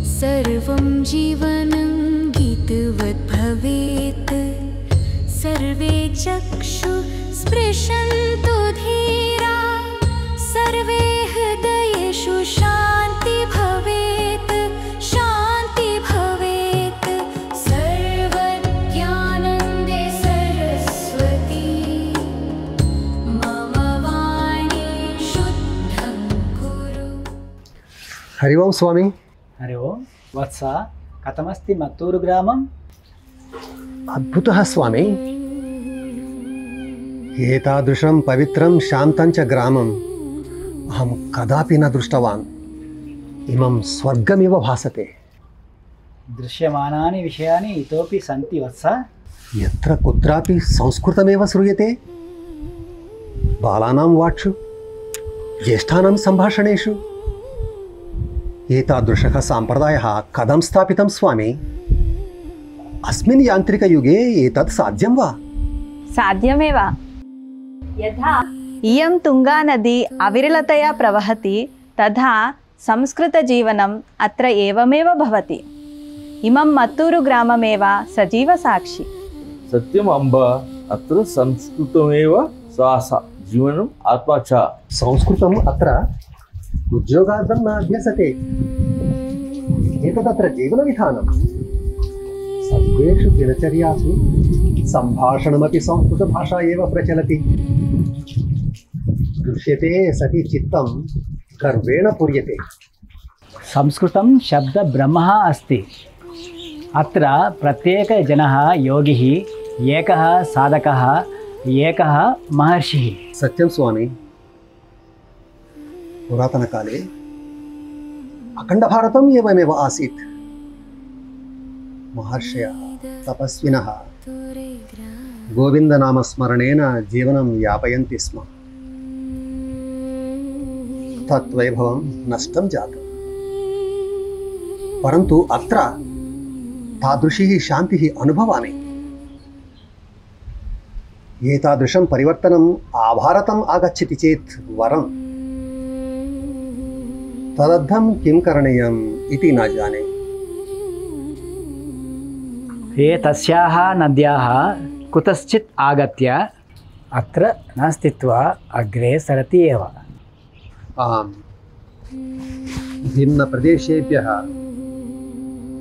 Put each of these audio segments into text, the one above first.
सर्वं जीवनं गीतवत् भवेत् सर्वे चक्षु स्पृशन्तु धीरा सर्वे हृदयेषु शान्ति भवेत् सर्वज्ञानन्दे सरस्वती मम वाणी शुद्धं कुरु। हरि ओं स्वामी। हरि ओं वत्स, कथमस्ति मत्तूरु ग्रामम्? अद्भुतः स्वामी। एतादृशं पवित्रं शान्तं च ग्रामम् अहं कदापि न दृष्टवान्। इमं स्वर्गमिव भासते। दृश्यमानानि विषयानि इतोपि सन्ति वत्स। यत्र कुत्रापि संस्कृतमेव श्रूयते। बालानां वाक्षु, ज्येष्ठानां सम्भाषणेषु। एतादृशः साम्प्रदायः कथं स्थापितं स्वामी? अस्मिन् यान्त्रिकयुगे एतत् साध्यं वा? साध्यमेव। यथा इयं तुङ्गानदी अविरलतया प्रवहति तथा संस्कृतजीवनम् अत्र एवमेव भवति। इमं मत्तूरु ग्राममेव सजीवसाक्षी। सत्यम् अम्ब, अत्र संस्कृतमेव श्वास जीवनम् आत्मा च। संस्कृतम् अत्र उद्योगार्थं न अभ्यसते। एतदत्र जीवनविधानं। सर्वेषु दिनचर्यासु सम्भाषणमपि संस्कृतभाषा एव प्रचलति। दृश्यते सति चित्तं गर्वेण पूर्यते। संस्कृतं शब्दब्रह्मः अस्ति। अत्र प्रत्येकजनः योगिः, एकः साधकः, एकः महर्षिः। सत्यं स्वामी। पुरातनकाले अखण्डभारतम् एवमेव आसीत्। महर्षयः, तपस्विनः गोविन्दनामस्मरणेन जीवनं यापयन्ति स्म। तद्वैभवं नष्टं जातम्। परन्तु अत्र तादृशी शान्तिः अनुभवामि। एतादृशं परिवर्तनम् आभारतम् आगच्छति चेत् वरम्। तदर्थं किं करणीयम् इति न जाने। एतस्याः नद्याः कुतश्चित् आगत्य अत्र न स्थित्वा अग्रे सरति एव। आम्, भिन्नप्रदेशेभ्यः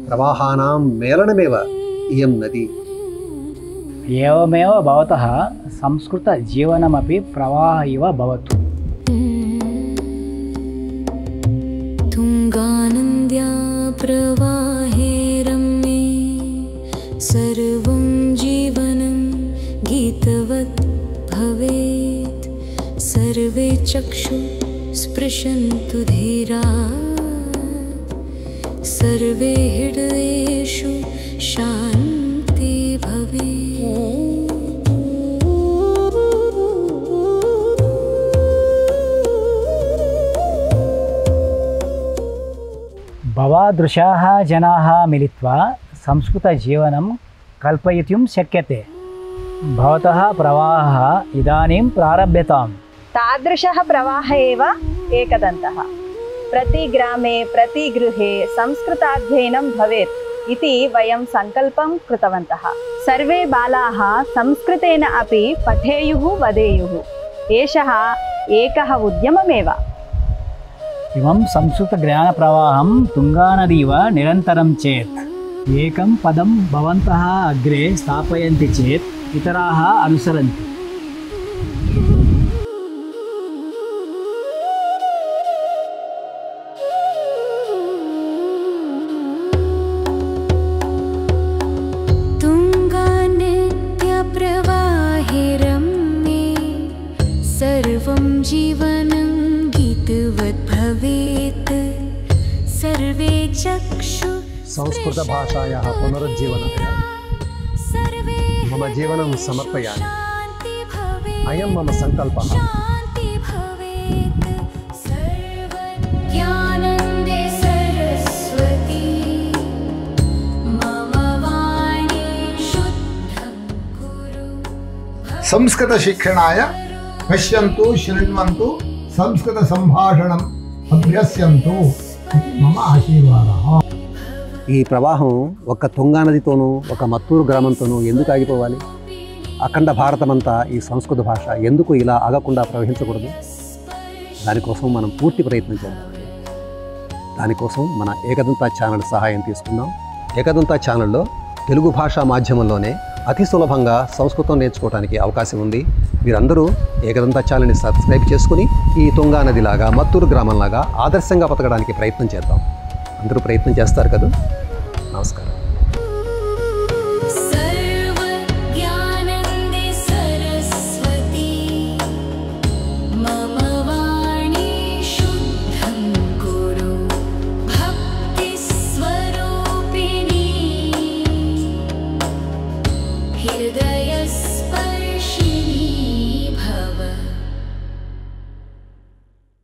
प्रवाहानां मेलनमेव इयं नदी। एवमेव भवतः संस्कृतजीवनमपि प्रवाह इव भवतु। तुङ्गानन्द्या प्रवाहे रम्ये सर्वं जीवनं गीतवत् भवेत् सर्वे चक्षु स्पृशन्तु धीरा सर्वे हृदयेषु शान्ति भवेत्। भवादृशाः जनाः मिलित्वा संस्कृतजीवनं कल्पयितुं शक्यते। भवतः प्रवाहः इदानीं प्रारभ्यताम्। तादृशः प्रवाहः एव एकदन्तः। प्रति ग्रामे प्रति गृहे संस्कृताध्ययनं भवेत् इति वयं सङ्कल्पं कृतवन्तः। सर्वे बालाः संस्कृतेन अपि पठेयुः वदेयुः। एषः एकः उद्यममेव। इमं संस्कृतज्ञानप्रवाहं तुङ्गानदीव निरन्तरं चेत् एकं पदं भवन्तः अग्रे स्थापयन्ति चेत् इतराः अनुसरन्ति। तुङ्गानद्याप्रवाहे रम्ये सर्वं जीवनं गीतवत् भवेत् सर्वे चक्षु संस्कृतभाषायाः पुनरुज्जीवनाय मम जीवनं समर्पयामि। अयं मम सङ्कल्पः। सर्वज्ञानन्दे सरस्वती मम वाणी शुद्धं कुरु। संस्कृतशिक्षणाय पश्यन्तु शृण्वन्तु संस्कृतसम्भाषणं అభ్యస్యంతు ఇది మమ ఆశీర్వాదः. ఈ ప్రవాహం ఒక్క తుంగా నదితోనూ ఒక మత్తూరు గ్రామంతోనూ ఎందుకు ఆగిపోవాలి? అఖండ భారతమంతా ఈ సంస్కృత భాష ఎందుకు ఇలా ఆగకుండా ప్రవహించకూడదు? దానికోసం మనం పూర్తి ప్రయత్నం చేద్దాం. దానికోసం మన ఏకదంత ఛానల్ సహాయం తీసుకుందాం. ఏకదంత ఛానల్లో తెలుగు భాషా మాధ్యమంలోనే అతి సులభంగా సంస్కృతం నేర్చుకోవడానికి అవకాశం ఉంది. మీరందరూ ఏకదంత ఛానల్ని సబ్స్క్రైబ్ చేసుకుని ఈ తుంగా నదిలాగా మత్తూరు గ్రామంలాగా ఆదర్శంగా బతకడానికి ప్రయత్నం చేద్దాం. అందరూ ప్రయత్నం చేస్తారు కదా. నమస్కారం.